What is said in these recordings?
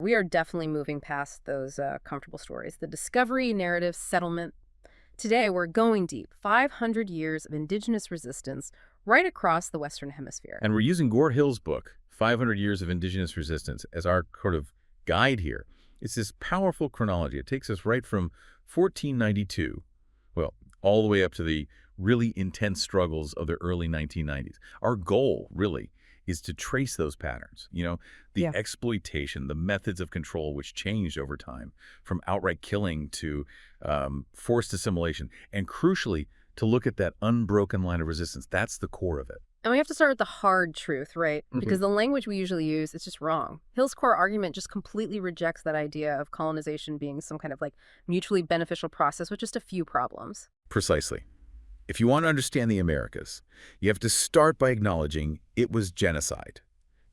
We are definitely moving past those comfortable stories. The discovery, narrative, settlement. Today, we're going deep. 500 years of indigenous resistance right across the Western Hemisphere. And we're using Gord Hill's book, 500 Years of Indigenous Resistance, as our sort of guide here. It's this powerful chronology. It takes us right from 1492, well, all the way up to the really intense struggles of the early 1990s. Our goal, really, is to trace those patterns, the Yeah. exploitation, the methods of control which changed over time, from outright killing to forced assimilation, and crucially, to look at that unbroken line of resistance. That's the core of it. And we have to start with the hard truth, right? Mhm. Because the language we usually use is just wrong. Hill's core argument just completely rejects that idea of colonization being some kind of mutually beneficial process with just a few problems. Precisely. If you want to understand the Americas, you have to start by acknowledging it was genocide,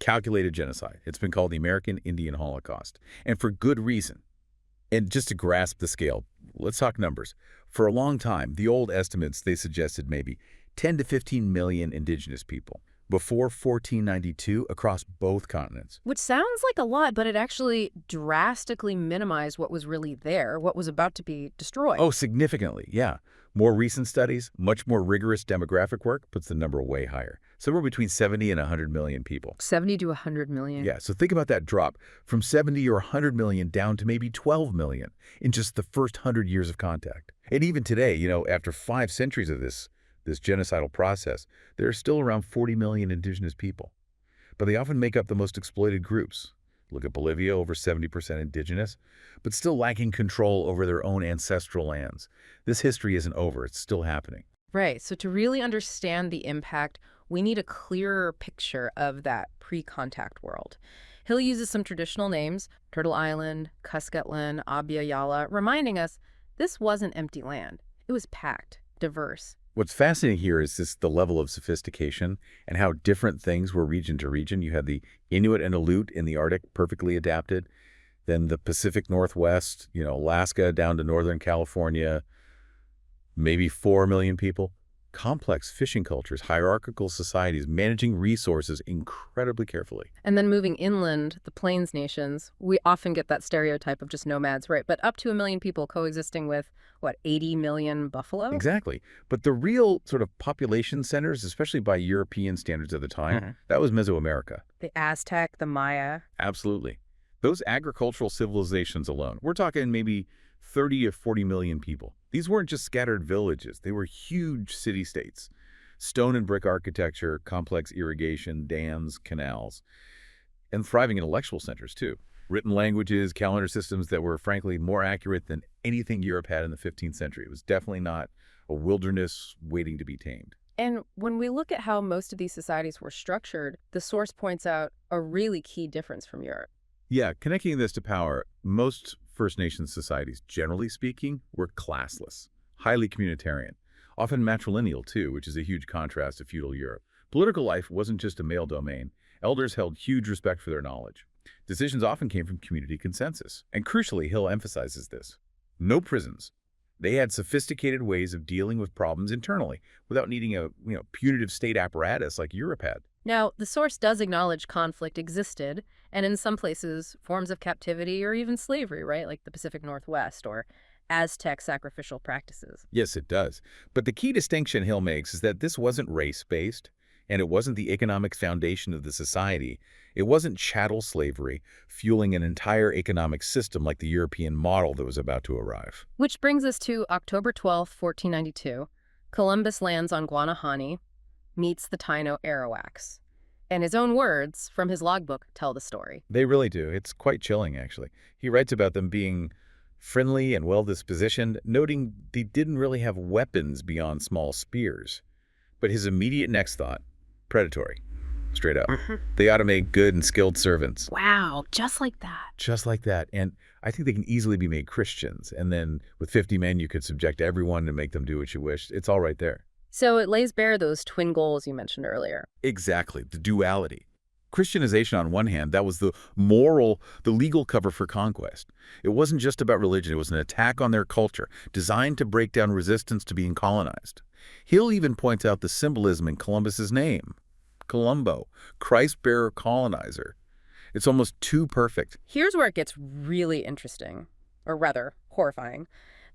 calculated genocide. It's been called the American Indian Holocaust, and for good reason. And just to grasp the scale, let's talk numbers. For a long time, the old estimates, they suggested maybe 10 to 15 million indigenous people before 1492 across both continents. Which sounds like a lot, but it actually drastically minimized what was really there, what was about to be destroyed. Oh, significantly, yeah. More recent studies, much more rigorous demographic work puts the number way higher, somewhere between 70 and 100 million people. 70 to 100 million. Yeah, so think about that drop from 70 or 100 million down to maybe 12 million in just the first 100 years of contact. And even today, after 5 centuries of this genocidal process, there are still around 40 million indigenous people. But they often make up the most exploited groups. Look at Bolivia, over 70% indigenous, but still lacking control over their own ancestral lands. This history isn't over. It's still happening. Right. So to really understand the impact, we need a clearer picture of that pre-contact world. Hill uses some traditional names, Turtle Island, Cuscatlan, Abya Yala, reminding us this wasn't empty land. It was packed, diverse. What's fascinating here is the level of sophistication and how different things were region to region. You had the Inuit and Aleut in the Arctic, perfectly adapted. Then the Pacific Northwest, Alaska down to Northern California, maybe 4 million people. Complex fishing cultures, hierarchical societies, managing resources incredibly carefully. And then moving inland, the Plains nations, we often get that stereotype of just nomads, right? But up to 1 million people coexisting with, 80 million buffalo? Exactly. But the real sort of population centers, especially by European standards at the time, that was Mesoamerica. The Aztec, the Maya. Absolutely. Those agricultural civilizations alone, we're talking maybe 30 or 40 million people. These weren't just scattered villages. They were huge city-states. Stone and brick architecture, complex irrigation, dams, canals, and thriving intellectual centers, too. Written languages, calendar systems that were, frankly, more accurate than anything Europe had in the 15th century. It was definitely not a wilderness waiting to be tamed. And when we look at how most of these societies were structured, the source points out a really key difference from Europe. Yeah, connecting this to power, most First Nations societies, generally speaking, were classless, highly communitarian, often matrilineal too, which is a huge contrast to feudal Europe. Political life wasn't just a male domain. Elders held huge respect for their knowledge. Decisions often came from community consensus. And crucially, Hill emphasizes this. No prisons. They had sophisticated ways of dealing with problems internally without needing a punitive state apparatus like Europe had. Now, the source does acknowledge conflict existed, and in some places, forms of captivity or even slavery, right? Like the Pacific Northwest or Aztec sacrificial practices. Yes, it does. But the key distinction Hill makes is that this wasn't race-based, and it wasn't the economic foundation of the society. It wasn't chattel slavery fueling an entire economic system like the European model that was about to arrive. Which brings us to October 12, 1492. Columbus lands on Guanahani, meets the Taino Arawaks. And his own words from his logbook tell the story. They really do. It's quite chilling, actually. He writes about them being friendly and well-dispositioned, noting they didn't really have weapons beyond small spears. But his immediate next thought, predatory. Straight up. They ought to make good and skilled servants. Wow, just like that. Just like that. And I think they can easily be made Christians. And then with 50 men, you could subject everyone and make them do what you wish. It's all right there. So it lays bare those twin goals you mentioned earlier. Exactly. The duality. Christianization on one hand, that was the legal cover for conquest. It wasn't just about religion. It was an attack on their culture, designed to break down resistance to being colonized. Hill even points out the symbolism in Columbus's name. Columbo, Christ-bearer colonizer. It's almost too perfect. Here's where it gets really interesting, or rather, horrifying.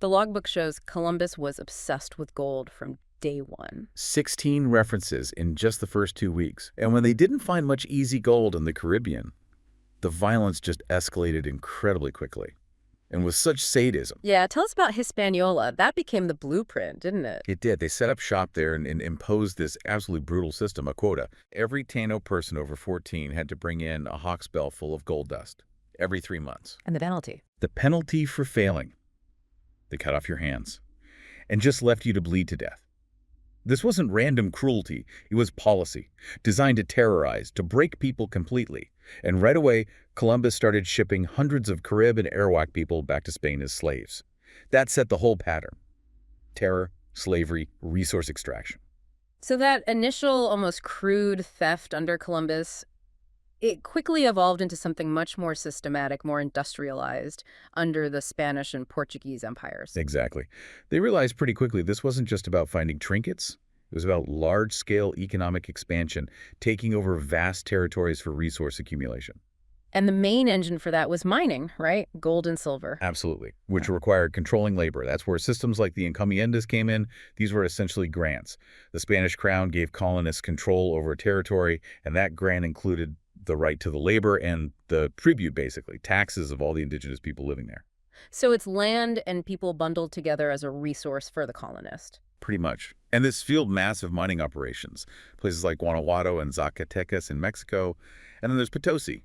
The logbook shows Columbus was obsessed with gold from day one. 16 references in just the first 2 weeks. And when they didn't find much easy gold in the Caribbean, the violence just escalated incredibly quickly. And with such sadism, Yeah, tell us about Hispaniola. That became the blueprint, didn't it? it did. They set up shop there and imposed this absolutely brutal system, a quota. Every Taino person over 14 had to bring in a hawksbill full of gold dust every 3 months. And the penalty. The penalty for failing, they cut off your hands and just left you to bleed to death. This wasn't random cruelty. It was policy, designed to terrorize, to break people completely. And right away, Columbus started shipping hundreds of Carib and Arawak people back to Spain as slaves. That set the whole pattern. Terror, slavery, resource extraction. So that initial, almost crude theft under Columbus, it quickly evolved into something much more systematic, more industrialized under the Spanish and Portuguese empires. Exactly. They realized pretty quickly this wasn't just about finding trinkets. It was about large-scale economic expansion, taking over vast territories for resource accumulation. And the main engine for that was mining, right? Gold and silver. Absolutely, which required controlling labor. That's where systems like the encomiendas came in. These were essentially grants. The Spanish crown gave colonists control over a territory, and that grant included the right to the labor and the tribute, basically, taxes of all the indigenous people living there. So it's land and people bundled together as a resource for the colonist. Pretty much. And this fueled massive mining operations, places like Guanajuato and Zacatecas in Mexico. And then there's Potosi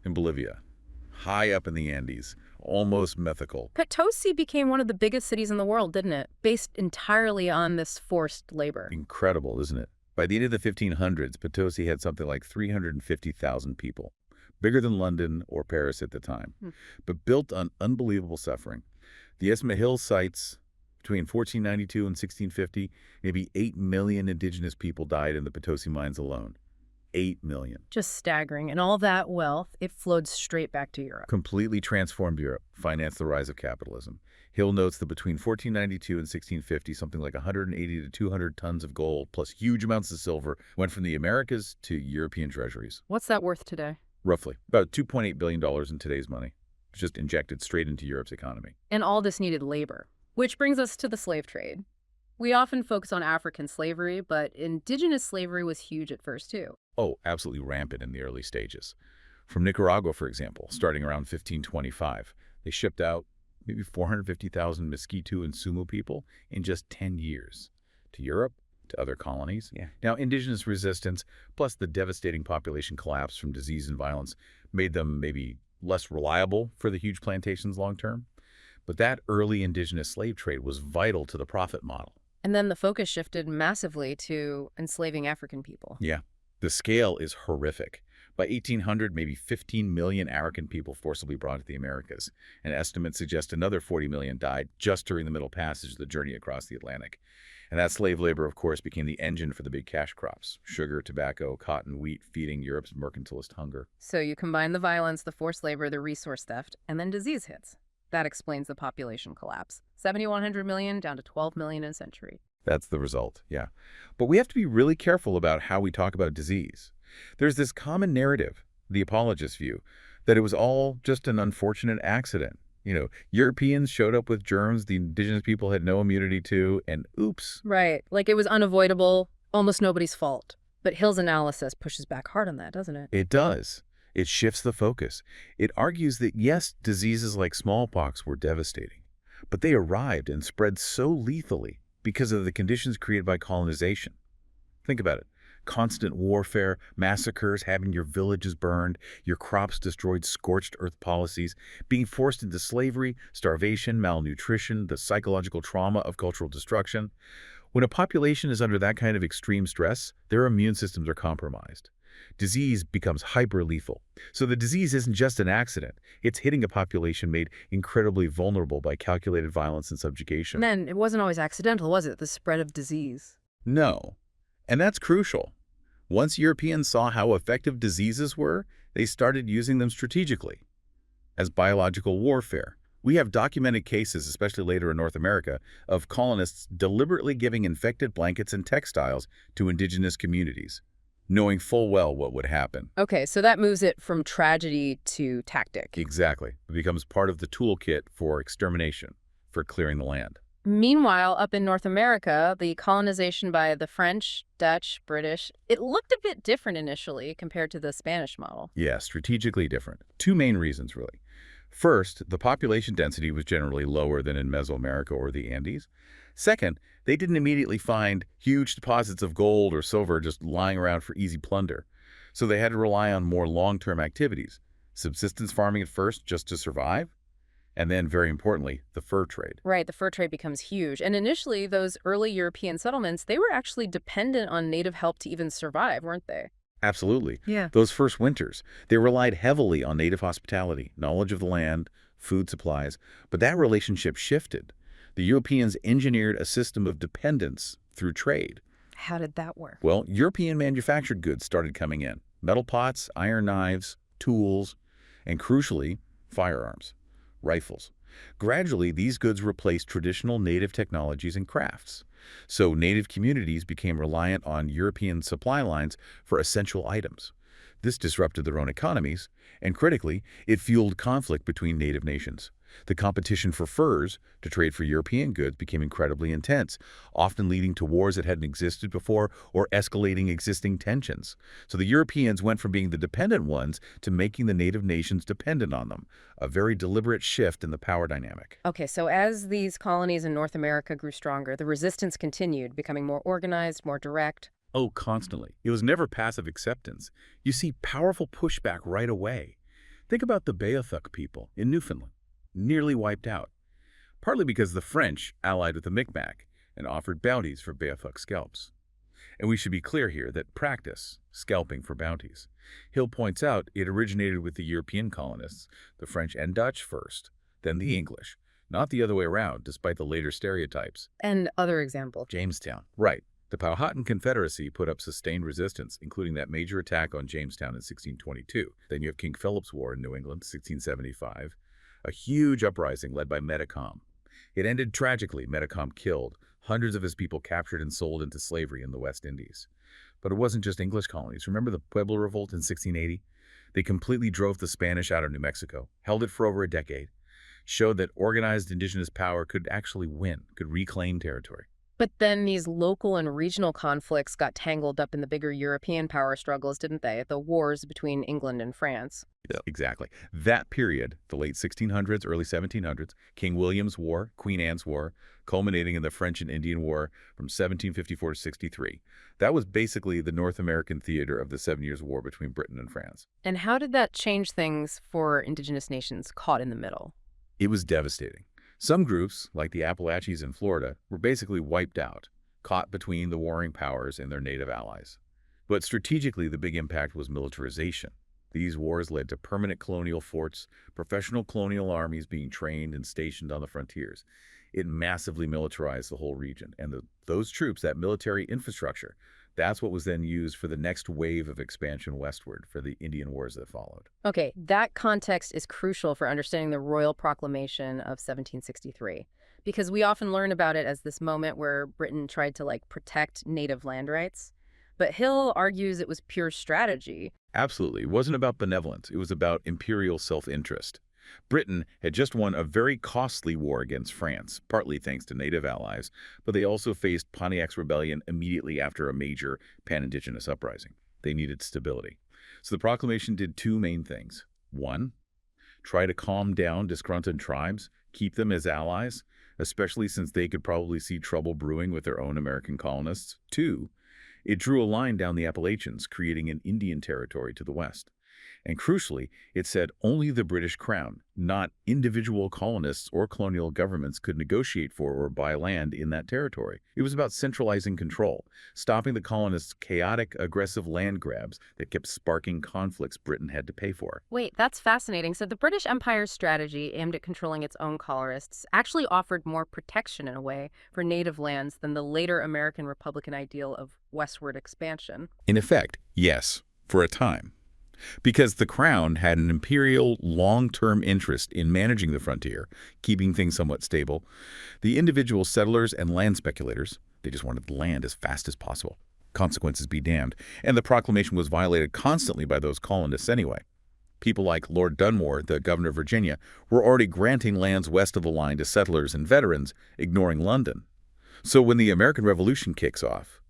in Bolivia, high up in the Andes, almost mythical. Potosi became one of the biggest cities in the world, didn't it? Based entirely on this forced labor. Incredible, isn't it? By the end of the 1500s, Potosi had something like 350,000 people, bigger than London or Paris at the time, but built on unbelievable suffering. The Esmajil cites between 1492 and 1650, maybe 8 million indigenous people died in the Potosi mines alone. 8 million. Just staggering. And all that wealth, it flowed straight back to Europe. Completely transformed Europe, financed the rise of capitalism. Hill notes that between 1492 and 1650, something like 180 to 200 tons of gold, plus huge amounts of silver, went from the Americas to European treasuries. What's that worth today? Roughly. About $2.8 billion in today's money. Just injected straight into Europe's economy. And all this needed labor. Which brings us to the slave trade. We often focus on African slavery, but indigenous slavery was huge at first, too. Oh, absolutely rampant in the early stages. From Nicaragua, for example, starting around 1525, they shipped out maybe 450,000 Mosquito and Sumo people in just 10 years to Europe, to other colonies. Yeah. Now, indigenous resistance, plus the devastating population collapse from disease and violence, made them maybe less reliable for the huge plantations long term. But that early indigenous slave trade was vital to the profit model. And then the focus shifted massively to enslaving African people. Yeah. The scale is horrific. By 1800, maybe 15 million African people forcibly brought to the Americas. And estimates suggest another 40 million died just during the Middle Passage of the journey across the Atlantic. And that slave labor, of course, became the engine for the big cash crops: sugar, tobacco, cotton, wheat, feeding Europe's mercantilist hunger. So you combine the violence, the forced labor, the resource theft, and then disease hits. That explains the population collapse. 7,100 million down to 12 million in a century. That's the result, yeah. But we have to be really careful about how we talk about disease. There's this common narrative, the apologist view, that it was all just an unfortunate accident. You know, Europeans showed up with germs the indigenous people had no immunity to, and oops. Right, like it was unavoidable, almost nobody's fault. But Hill's analysis pushes back hard on that, doesn't it? It does. It shifts the focus. It argues that, yes, diseases like smallpox were devastating, but they arrived and spread so lethally because of the conditions created by colonization. Think about it. Constant warfare, massacres, having your villages burned, your crops destroyed, scorched earth policies, being forced into slavery, starvation, malnutrition, the psychological trauma of cultural destruction. When a population is under that kind of extreme stress, their immune systems are compromised. Disease becomes hyper-lethal. So the disease isn't just an accident. It's hitting a population made incredibly vulnerable by calculated violence and subjugation. And then it wasn't always accidental, was it? The spread of disease. No. And that's crucial. Once Europeans saw how effective diseases were, they started using them strategically as biological warfare. We have documented cases, especially later in North America, of colonists deliberately giving infected blankets and textiles to indigenous communities. knowing full well what would happen. Okay, so that moves it from tragedy to tactic. Exactly. It becomes part of the toolkit for extermination, for clearing the land. Meanwhile, up in North America, the colonization by the French, Dutch, British, it looked a bit different initially compared to the Spanish model. Yeah, strategically different. Two main reasons, really. First, the population density was generally lower than in Mesoamerica or the Andes. Second, they didn't immediately find huge deposits of gold or silver just lying around for easy plunder. So they had to rely on more long-term activities. Subsistence farming at first just to survive, and then, very importantly, the fur trade. Right, the fur trade becomes huge. And initially, those early European settlements, they were actually dependent on native help to even survive, weren't they? Absolutely. Yeah. Those first winters, they relied heavily on native hospitality, knowledge of the land, food supplies, but that relationship shifted. The Europeans engineered a system of dependence through trade. How did that work? Well, European manufactured goods started coming in. Metal pots, iron knives, tools, and crucially, firearms, rifles. Gradually, these goods replaced traditional native technologies and crafts. So native communities became reliant on European supply lines for essential items. This disrupted their own economies, and critically, it fueled conflict between native nations. The competition for furs to trade for European goods became incredibly intense, often leading to wars that hadn't existed before or escalating existing tensions. So the Europeans went from being the dependent ones to making the native nations dependent on them, a very deliberate shift in the power dynamic. Okay, so as these colonies in North America grew stronger, the resistance continued, becoming more organized, more direct. Oh, constantly. It was never passive acceptance. You see powerful pushback right away. Think about the Beothuk people in Newfoundland, nearly wiped out, partly because the French allied with the Micmac and offered bounties for Beothuk scalps. And we should be clear here that practice, scalping for bounties. Hill points out it originated with the European colonists, the French and Dutch first, then the English, not the other way around, despite the later stereotypes. And other examples. Jamestown. Right. The Powhatan Confederacy put up sustained resistance, including that major attack on Jamestown in 1622. Then you have King Philip's War in New England, 1675, a huge uprising led by Metacom. It ended tragically. Metacom killed, hundreds of his people captured and sold into slavery in the West Indies. But it wasn't just English colonies. Remember the Pueblo Revolt in 1680? They completely drove the Spanish out of New Mexico, held it for over a decade, showed that organized indigenous power could actually win, could reclaim territory. But then these local and regional conflicts got tangled up in the bigger European power struggles, didn't they? The wars between England and France. Yeah, exactly. That period, the late 1600s, early 1700s, King William's War, Queen Anne's War, culminating in the French and Indian War from 1754 to 63. That was basically the North American theater of the 7 Years' War between Britain and France. And how did that change things for indigenous nations caught in the middle? It was devastating. Some groups, like the Appalachians in Florida, were basically wiped out, caught between the warring powers and their native allies. But strategically, the big impact was militarization. These wars led to permanent colonial forts, professional colonial armies being trained and stationed on the frontiers. It massively militarized the whole region. And those troops, that military infrastructure, that's what was then used for the next wave of expansion westward for the Indian Wars that followed. Okay, that context is crucial for understanding the Royal Proclamation of 1763, because we often learn about it as this moment where Britain tried to, protect native land rights. But Hill argues it was pure strategy. Absolutely. It wasn't about benevolence. It was about imperial self-interest. Britain had just won a very costly war against France, partly thanks to native allies, but they also faced Pontiac's rebellion immediately after a major pan-indigenous uprising. They needed stability. So the proclamation did two main things. One, try to calm down disgruntled tribes, keep them as allies, especially since they could probably see trouble brewing with their own American colonists. Two, it drew a line down the Appalachians, creating an Indian territory to the west. And crucially, it said only the British Crown, not individual colonists or colonial governments, could negotiate for or buy land in that territory. It was about centralizing control, stopping the colonists' chaotic, aggressive land grabs that kept sparking conflicts Britain had to pay for. Wait, that's fascinating. So the British Empire's strategy, aimed at controlling its own colonists, actually offered more protection in a way for native lands than the later American Republican ideal of westward expansion. In effect, yes, for a time. Because the Crown had an imperial long-term interest in managing the frontier, keeping things somewhat stable. The individual settlers and land speculators, they just wanted the land as fast as possible. Consequences be damned. And the proclamation was violated constantly by those colonists anyway. People like Lord Dunmore, the governor of Virginia, were already granting lands west of the line to settlers and veterans, ignoring London. So when the American Revolution kicks off,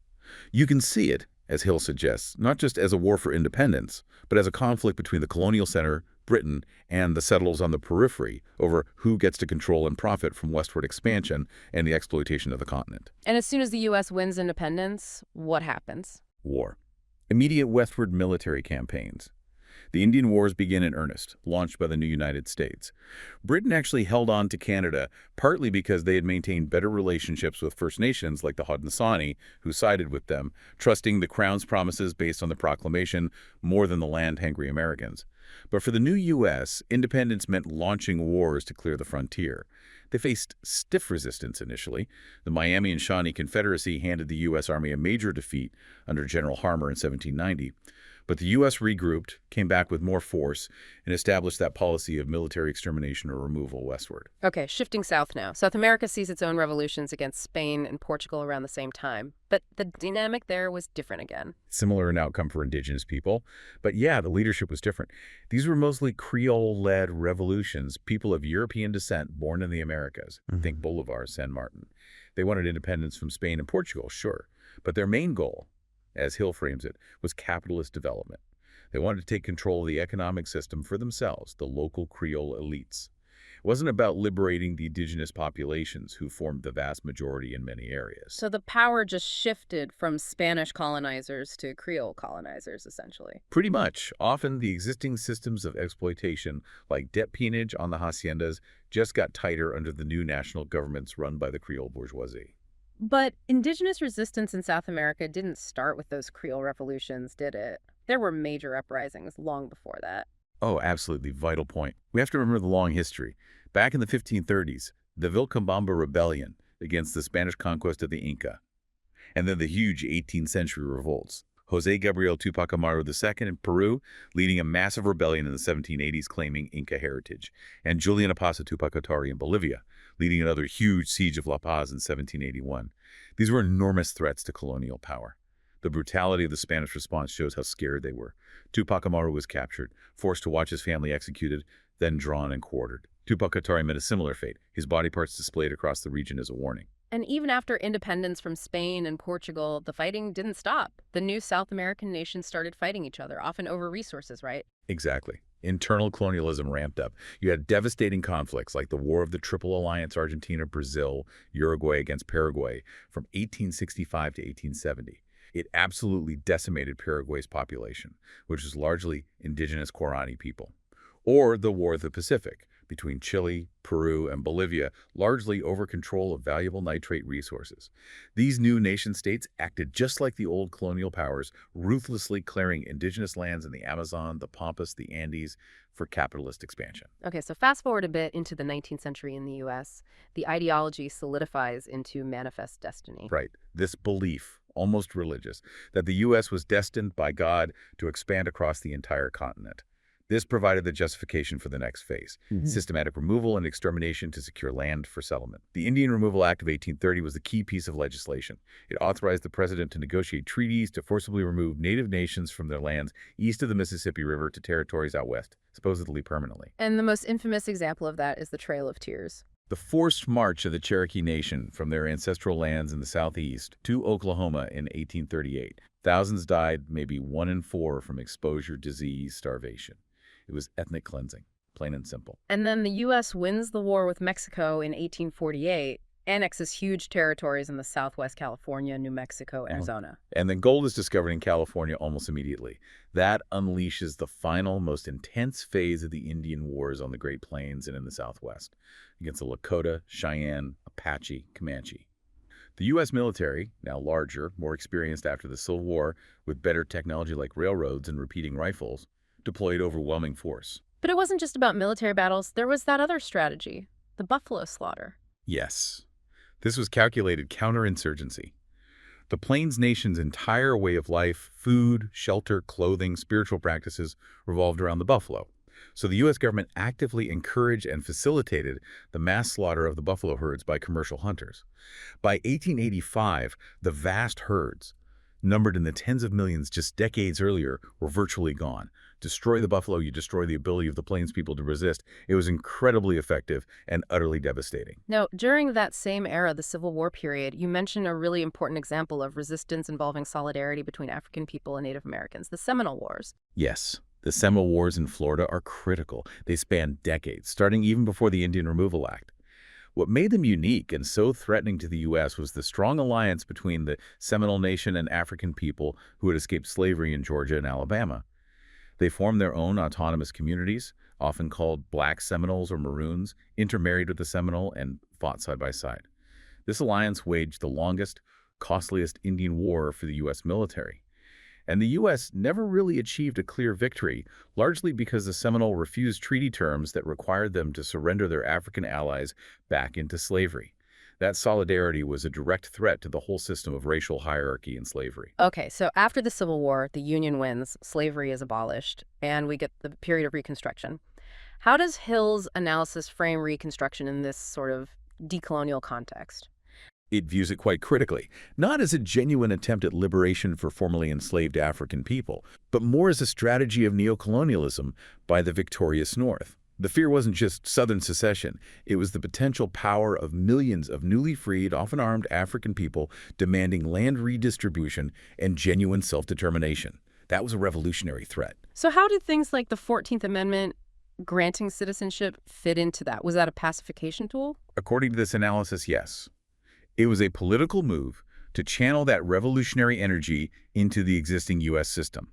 you can see it, as Hill suggests, not just as a war for independence, but as a conflict between the colonial center, Britain, and the settlers on the periphery over who gets to control and profit from westward expansion and the exploitation of the continent. And as soon as the U.S. wins independence, what happens? War. Immediate westward military campaigns. The Indian Wars begin in earnest, launched by the new United States. Britain actually held on to Canada partly because they had maintained better relationships with First Nations like the Haudenosaunee, who sided with them, trusting the Crown's promises based on the proclamation more than the land-hungry Americans. But for the new U.S., independence meant launching wars to clear the frontier. They faced stiff resistance initially. The Miami and Shawnee Confederacy handed the U.S. Army a major defeat under General Harmer in 1790. But the U.S. regrouped, came back with more force, and established that policy of military extermination or removal westward. Okay, shifting south now. South America sees its own revolutions against Spain and Portugal around the same time. But the dynamic there was different again. Similar in outcome for indigenous people. But yeah, the leadership was different. These were mostly Creole-led revolutions, people of European descent born in the Americas. Think Bolivar, San Martin. They wanted independence from Spain and Portugal, sure. But their main goal, as Hill frames it, was capitalist development. They wanted to take control of the economic system for themselves, the local Creole elites. It wasn't about liberating the indigenous populations who formed the vast majority in many areas. So the power just shifted from Spanish colonizers to Creole colonizers, essentially. Pretty much. Often the existing systems of exploitation, like debt peonage on the haciendas, just got tighter under the new national governments run by the Creole bourgeoisie. But indigenous resistance in South America didn't start with those Creole revolutions, did it? There were major uprisings long before that. Oh, absolutely. Vital point. We have to remember the long history. Back in the 1530s, the Vilcabamba Rebellion against the Spanish conquest of the Inca, and then the huge 18th century revolts. José Gabriel Tupac Amaru II in Peru leading a massive rebellion in the 1780s claiming Inca heritage, and Julian Apasa Tupac Atari in Bolivia leading another huge siege of La Paz in 1781. These were enormous threats to colonial power. The brutality of the Spanish response shows how scared they were. Tupac Amaru was captured, forced to watch his family executed, then drawn and quartered. Tupac Atari met a similar fate, his body parts displayed across the region as a warning. And even after independence from Spain and Portugal, the fighting didn't stop. The new South American nations started fighting each other, often over resources, right? Exactly. Internal colonialism ramped up. You had devastating conflicts like the War of the Triple Alliance, Argentina, Brazil, Uruguay against Paraguay from 1865 to 1870. It absolutely decimated Paraguay's population, which was largely indigenous Guarani people. Or the War of the Pacific, between Chile, Peru, and Bolivia, largely over control of valuable nitrate resources. These new nation-states acted just like the old colonial powers, ruthlessly clearing indigenous lands in the Amazon, the Pampas, the Andes for capitalist expansion. Okay, so fast forward a bit into the 19th century in the U.S., the ideology solidifies into manifest destiny. Right. This belief, almost religious, that the U.S. was destined by God to expand across the entire continent. This provided the justification for the next phase, systematic removal and extermination to secure land for settlement. The Indian Removal Act of 1830 was the key piece of legislation. It authorized the president to negotiate treaties to forcibly remove native nations from their lands east of the Mississippi River to territories out west, supposedly permanently. And the most infamous example of that is the Trail of Tears. The forced march of the Cherokee Nation from their ancestral lands in the southeast to Oklahoma in 1838. Thousands died, maybe 1 in 4, from exposure, disease, starvation. It was ethnic cleansing, plain and simple. And then the U.S. wins the war with Mexico in 1848, annexes huge territories in the southwest California, New Mexico, Arizona. And then gold is discovered in California almost immediately. That unleashes the final, most intense phase of the Indian Wars on the Great Plains and in the Southwest, against the Lakota, Cheyenne, Apache, Comanche. The U.S. military, now larger, more experienced after the Civil War, with better technology like railroads and repeating rifles, deployed overwhelming force. But it wasn't just about military battles. There was that other strategy, the buffalo slaughter. Yes. This was calculated counterinsurgency. The Plains Nation's entire way of life, food, shelter, clothing, spiritual practices revolved around the buffalo. So the U.S. government actively encouraged and facilitated the mass slaughter of the buffalo herds by commercial hunters. By 1885, the vast herds, numbered in the tens of millions just decades earlier, were virtually gone. Destroy the buffalo, you destroy the ability of the Plains people to resist. It was incredibly effective and utterly devastating. Now, during that same era, the Civil War period, you mentioned a really important example of resistance involving solidarity between African people and Native Americans, the Seminole Wars. Yes, the Seminole Wars in Florida are critical. They span decades, starting even before the Indian Removal Act. What made them unique and so threatening to the U.S. was the strong alliance between the Seminole Nation and African people who had escaped slavery in Georgia and Alabama. They formed their own autonomous communities, often called Black Seminoles or Maroons, intermarried with the Seminole and fought side by side. This alliance waged the longest, costliest Indian war for the U.S. military. And the U.S. never really achieved a clear victory, largely because the Seminole refused treaty terms that required them to surrender their African allies back into slavery. That solidarity was a direct threat to the whole system of racial hierarchy and slavery. Okay, so after the Civil War, the Union wins, slavery is abolished, and we get the period of Reconstruction. How does Hill's analysis frame Reconstruction in this sort of decolonial context? It views it quite critically, not as a genuine attempt at liberation for formerly enslaved African people, but more as a strategy of neocolonialism by the victorious North. The fear wasn't just Southern secession. It was the potential power of millions of newly freed, often armed African people demanding land redistribution and genuine self-determination. That was a revolutionary threat. So how did things like the 14th Amendment granting citizenship fit into that? Was that a pacification tool? According to this analysis, yes. It was a political move to channel that revolutionary energy into the existing U.S. system.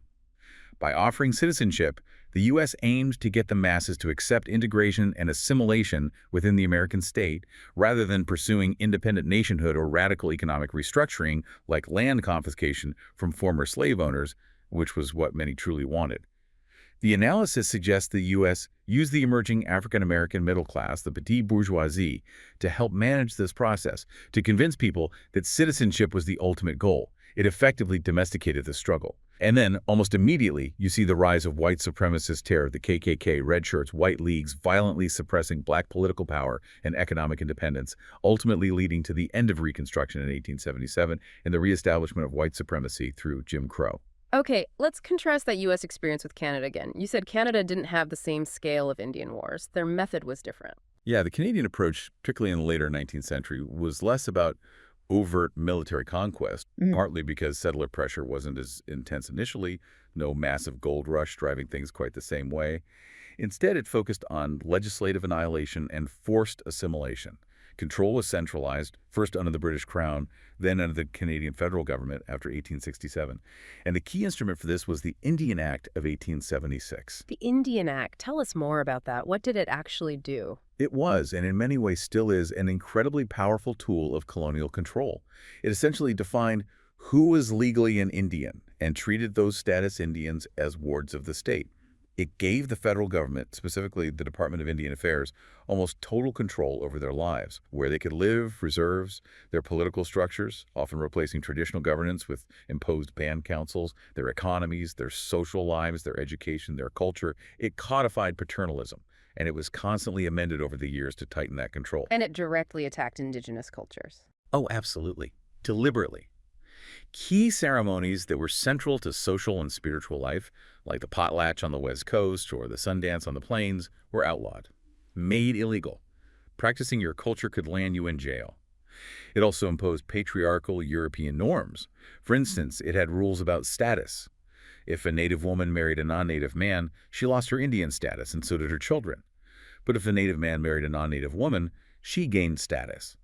By offering citizenship, the U.S. aimed to get the masses to accept integration and assimilation within the American state, rather than pursuing independent nationhood or radical economic restructuring like land confiscation from former slave owners, which was what many truly wanted. The analysis suggests the U.S. used the emerging African-American middle class, the petite bourgeoisie, to help manage this process, to convince people that citizenship was the ultimate goal. It effectively domesticated the struggle. And then, almost immediately, you see the rise of white supremacist terror, the KKK, red shirts, white leagues, violently suppressing black political power and economic independence, ultimately leading to the end of Reconstruction in 1877 and the reestablishment of white supremacy through Jim Crow. Okay, let's contrast that U.S. experience with Canada again. You said Canada didn't have the same scale of Indian wars. Their method was different. Yeah, the Canadian approach, particularly in the later 19th century, was less about overt military conquest, partly because settler pressure wasn't as intense initially, no massive gold rush driving things quite the same way. Instead, it focused on legislative annihilation and forced assimilation. Control was centralized, first under the British Crown, then under the Canadian federal government after 1867. And the key instrument for this was the Indian Act of 1876. The Indian Act. Tell us more about that. What did it actually do? It was, and in many ways still is, an incredibly powerful tool of colonial control. It essentially defined who was legally an Indian and treated those status Indians as wards of the state. It gave the federal government, specifically the Department of Indian Affairs, almost total control over their lives, where they could live, reserves, their political structures, often replacing traditional governance with imposed band councils, their economies, their social lives, their education, their culture. It codified paternalism, and it was constantly amended over the years to tighten that control. And it directly attacked indigenous cultures. Oh, absolutely. Deliberately. Key ceremonies that were central to social and spiritual life, like the potlatch on the West Coast or the Sundance on the Plains, were outlawed, made illegal. Practicing your culture could land you in jail. It also imposed patriarchal European norms. For instance, it had rules about status. If a Native woman married a non-Native man, she lost her Indian status, and so did her children. But if a Native man married a non-Native woman, she gained status.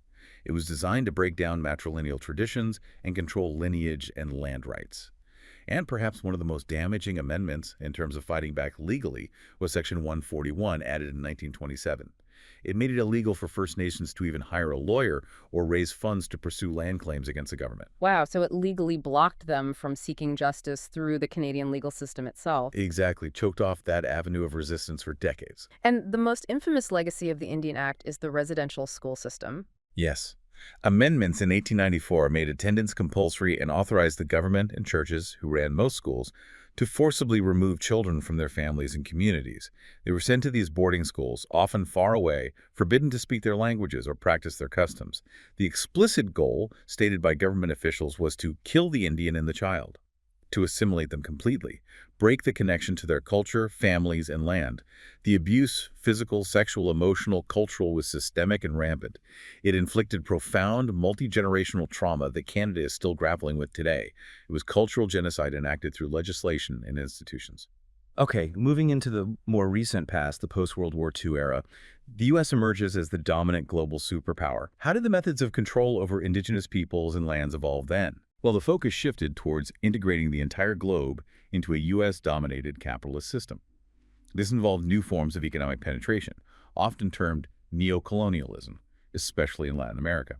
It was designed to break down matrilineal traditions and control lineage and land rights. And perhaps one of the most damaging amendments in terms of fighting back legally was Section 141, added in 1927. It made it illegal for First Nations to even hire a lawyer or raise funds to pursue land claims against the government. Wow, so it legally blocked them from seeking justice through the Canadian legal system itself. Exactly, choked off that avenue of resistance for decades. And the most infamous legacy of the Indian Act is the residential school system. Yes. Amendments in 1894 made attendance compulsory and authorized the government and churches, who ran most schools, to forcibly remove children from their families and communities. They were sent to these boarding schools, often far away, forbidden to speak their languages or practice their customs. The explicit goal, stated by government officials, was to kill the Indian and the child, to assimilate them completely, break the connection to their culture, families, and land. The abuse, physical, sexual, emotional, cultural, was systemic and rampant. It inflicted profound, multi-generational trauma that Canada is still grappling with today. It was cultural genocide enacted through legislation and institutions. Okay, moving into the more recent past, the post-World War II era, the U.S. emerges as the dominant global superpower. How did the methods of control over Indigenous peoples and lands evolve then? Well, the focus shifted towards integrating the entire globe into a U.S.-dominated capitalist system. This involved new forms of economic penetration, often termed neocolonialism, especially in Latin America.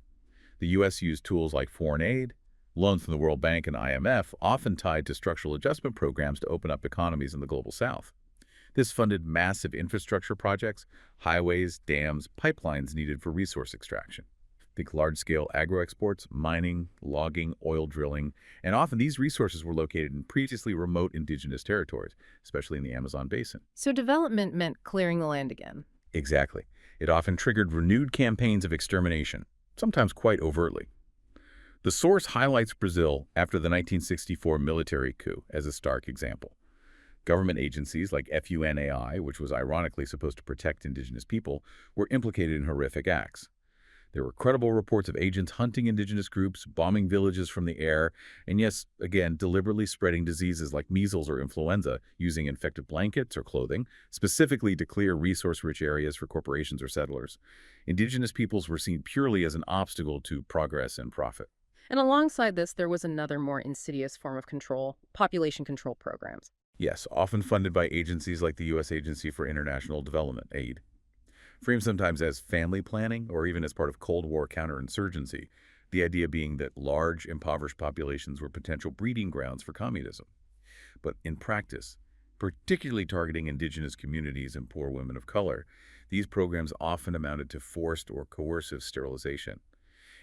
The U.S. used tools like foreign aid, loans from the World Bank and IMF, often tied to structural adjustment programs to open up economies in the global south. This funded massive infrastructure projects, highways, dams, pipelines needed for resource extraction. Think large-scale agro-exports, mining, logging, oil drilling, and often these resources were located in previously remote indigenous territories, especially in the Amazon basin. So development meant clearing the land again. Exactly. It often triggered renewed campaigns of extermination, sometimes quite overtly. The source highlights Brazil after the 1964 military coup as a stark example. Government agencies like FUNAI, which was ironically supposed to protect indigenous people, were implicated in horrific acts. There were credible reports of agents hunting indigenous groups, bombing villages from the air, and yes, again, deliberately spreading diseases like measles or influenza using infected blankets or clothing, specifically to clear resource-rich areas for corporations or settlers. Indigenous peoples were seen purely as an obstacle to progress and profit. And alongside this, there was another more insidious form of control, population control programs. Yes, often funded by agencies like the U.S. Agency for International Development, AID. Framed sometimes as family planning or even as part of Cold War counterinsurgency, the idea being that large, impoverished populations were potential breeding grounds for communism. But in practice, particularly targeting indigenous communities and poor women of color, these programs often amounted to forced or coercive sterilization.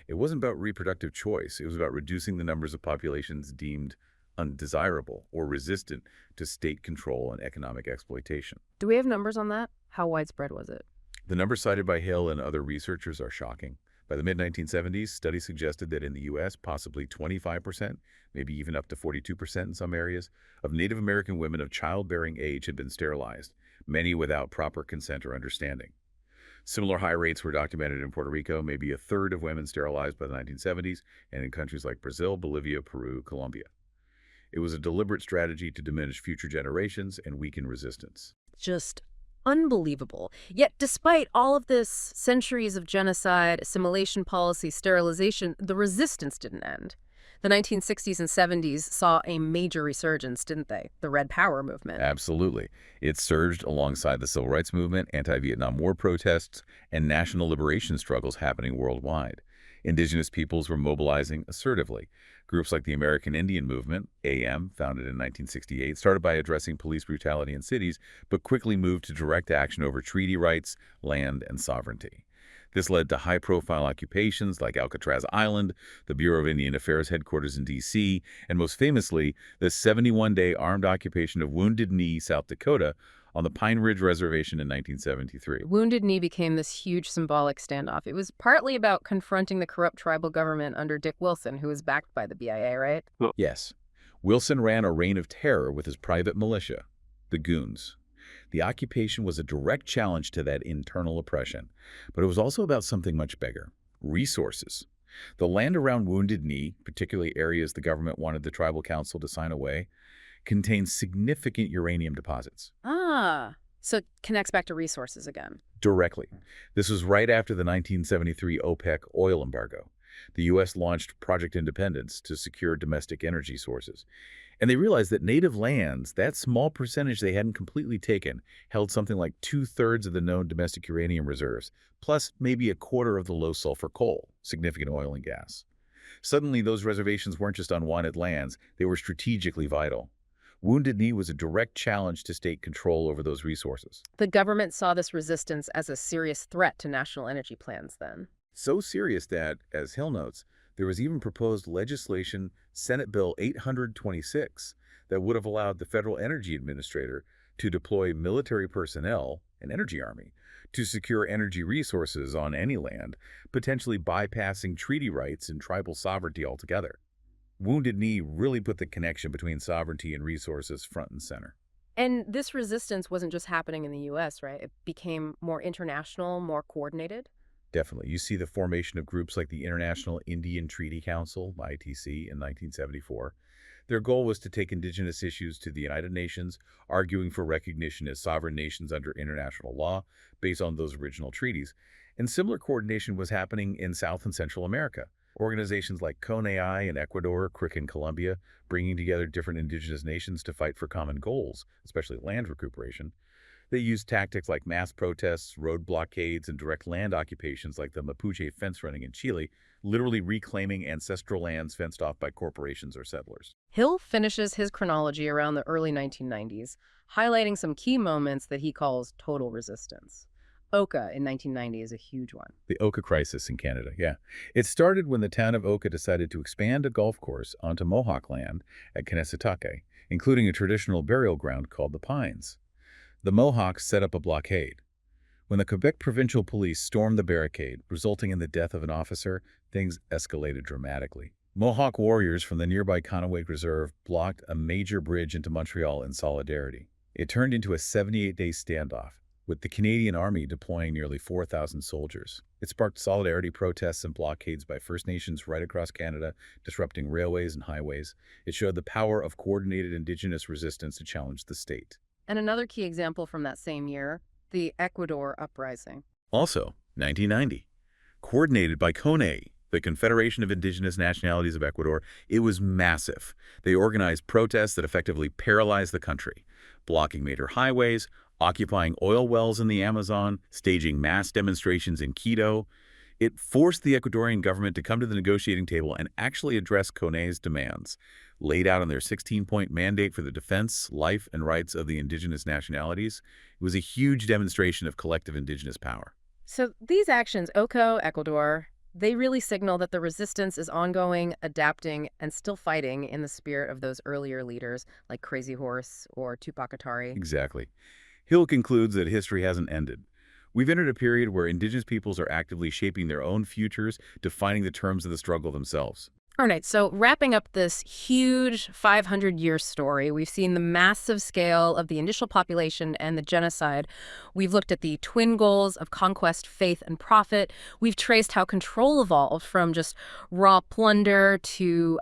It wasn't about reproductive choice, it was about reducing the numbers of populations deemed undesirable or resistant to state control and economic exploitation. Do we have numbers on that? How widespread was it? The numbers cited by Hill and other researchers are shocking. By the mid-1970s, studies suggested that in the U.S., possibly 25%, maybe even up to 42% in some areas, of Native American women of childbearing age had been sterilized, many without proper consent or understanding. Similar high rates were documented in Puerto Rico, maybe a third of women sterilized by the 1970s, and in countries like Brazil, Bolivia, Peru, Colombia. It was a deliberate strategy to diminish future generations and weaken resistance. Just unbelievable. Yet despite all of this, centuries of genocide, assimilation policy, sterilization, the resistance didn't end. The 1960s and 70s saw a major resurgence, didn't they? The Red Power movement. Absolutely. It surged alongside the Civil Rights Movement, anti-Vietnam War protests, and national liberation struggles happening worldwide. Indigenous peoples were mobilizing assertively. Groups like the American Indian Movement, AM, founded in 1968, started by addressing police brutality in cities, but quickly moved to direct action over treaty rights, land, and sovereignty. This led to high-profile occupations like Alcatraz Island, the Bureau of Indian Affairs headquarters in D.C., and most famously, the 71-day armed occupation of Wounded Knee, South Dakota, on the Pine Ridge Reservation in 1973. Wounded Knee became this huge symbolic standoff. It was partly about confronting the corrupt tribal government under Dick Wilson, who was backed by the BIA, right? Yes. Wilson ran a reign of terror with his private militia, the Goons. The occupation was a direct challenge to that internal oppression, but it was also about something much bigger: resources. The land around Wounded Knee, particularly areas the government wanted the tribal council to sign away, contained significant uranium deposits. So it connects back to resources again. Directly. This was right after the 1973 OPEC oil embargo. The U.S. launched Project Independence to secure domestic energy sources. And they realized that native lands, that small percentage they hadn't completely taken, held something like 2/3 of the known domestic uranium reserves, plus maybe a quarter of the low-sulfur coal, significant oil and gas. Suddenly, those reservations weren't just unwanted lands, they were strategically vital. Wounded Knee was a direct challenge to state control over those resources. The government saw this resistance as a serious threat to national energy plans then. So serious that, as Hill notes, there was even proposed legislation, Senate Bill 826, that would have allowed the Federal Energy Administrator to deploy military personnel, an energy army, to secure energy resources on any land, potentially bypassing treaty rights and tribal sovereignty altogether. Wounded Knee really put the connection between sovereignty and resources front and center. And this resistance wasn't just happening in the U.S., right? It became more international, more coordinated. Definitely. You see the formation of groups like the International Indian Treaty Council, ITC, in 1974. Their goal was to take indigenous issues to the United Nations, arguing for recognition as sovereign nations under international law based on those original treaties. And similar coordination was happening in South and Central America. Organizations like CONAI in Ecuador, CRIC in Colombia, bringing together different indigenous nations to fight for common goals, especially land recuperation. They used tactics like mass protests, road blockades, and direct land occupations like the Mapuche fence running in Chile, literally reclaiming ancestral lands fenced off by corporations or settlers. Hill finishes his chronology around the early 1990s, highlighting some key moments that he calls total resistance. Oka in 1990 is a huge one. The Oka crisis in Canada, yeah. It started when the town of Oka decided to expand a golf course onto Mohawk land at Kanesatake, including a traditional burial ground called the Pines. The Mohawks set up a blockade. When the Quebec Provincial Police stormed the barricade, resulting in the death of an officer, things escalated dramatically. Mohawk warriors from the nearby Conowick Reserve blocked a major bridge into Montreal in solidarity. It turned into a 78-day standoff, with the Canadian Army deploying nearly 4,000 soldiers. It sparked solidarity protests and blockades by First Nations right across Canada, disrupting railways and highways. It showed the power of coordinated Indigenous resistance to challenge the state. And another key example from that same year, the Ecuador uprising. Also, 1990. Coordinated by CONAI, the Confederation of Indigenous Nationalities of Ecuador, it was massive. They organized protests that effectively paralyzed the country, blocking major highways, occupying oil wells in the Amazon, staging mass demonstrations in Quito. It forced the Ecuadorian government to come to the negotiating table and actually address CONAI's demands, laid out in their 16-point mandate for the defense, life, and rights of the indigenous nationalities. It was a huge demonstration of collective indigenous power. So these actions, Oko, Ecuador, they really signal that the resistance is ongoing, adapting, and still fighting in the spirit of those earlier leaders like Crazy Horse or Tupac Atari. Exactly. Hill concludes that history hasn't ended. We've entered a period where indigenous peoples are actively shaping their own futures, defining the terms of the struggle themselves. All right, so wrapping up this huge 500-year story, we've seen the massive scale of the initial population and the genocide. We've looked at the twin goals of conquest, faith, and profit. We've traced how control evolved from just raw plunder to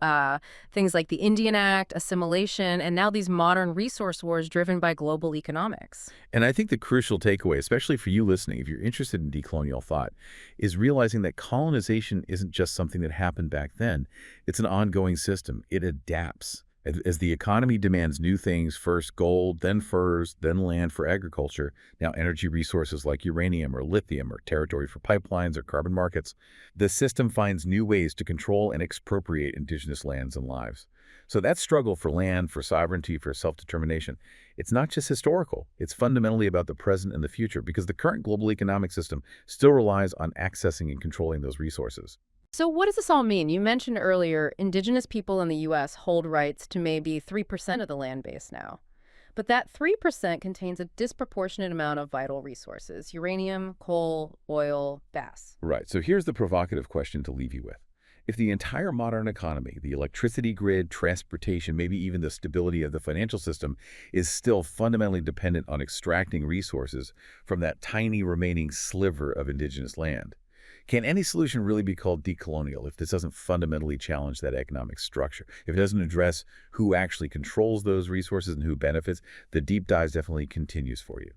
things like the Indian Act, assimilation, and now these modern resource wars driven by global economics. And I think the crucial takeaway, especially for you listening, if you're interested in decolonial thought, is realizing that colonization isn't just something that happened back then. It's an ongoing system. It adapts. As the economy demands new things, first gold, then furs, then land for agriculture, now energy resources like uranium or lithium or territory for pipelines or carbon markets, the system finds new ways to control and expropriate indigenous lands and lives. So that struggle for land, for sovereignty, for self-determination, it's not just historical. It's fundamentally about the present and the future because the current global economic system still relies on accessing and controlling those resources. So what does this all mean? You mentioned earlier, indigenous people in the U.S. hold rights to maybe 3% of the land base now. But that 3% contains a disproportionate amount of vital resources: uranium, coal, oil, gas. Right. So here's the provocative question to leave you with. If the entire modern economy, the electricity grid, transportation, maybe even the stability of the financial system is still fundamentally dependent on extracting resources from that tiny remaining sliver of indigenous land, can any solution really be called decolonial if this doesn't fundamentally challenge that economic structure? If it doesn't address who actually controls those resources and who benefits, the deep dive definitely continues for you.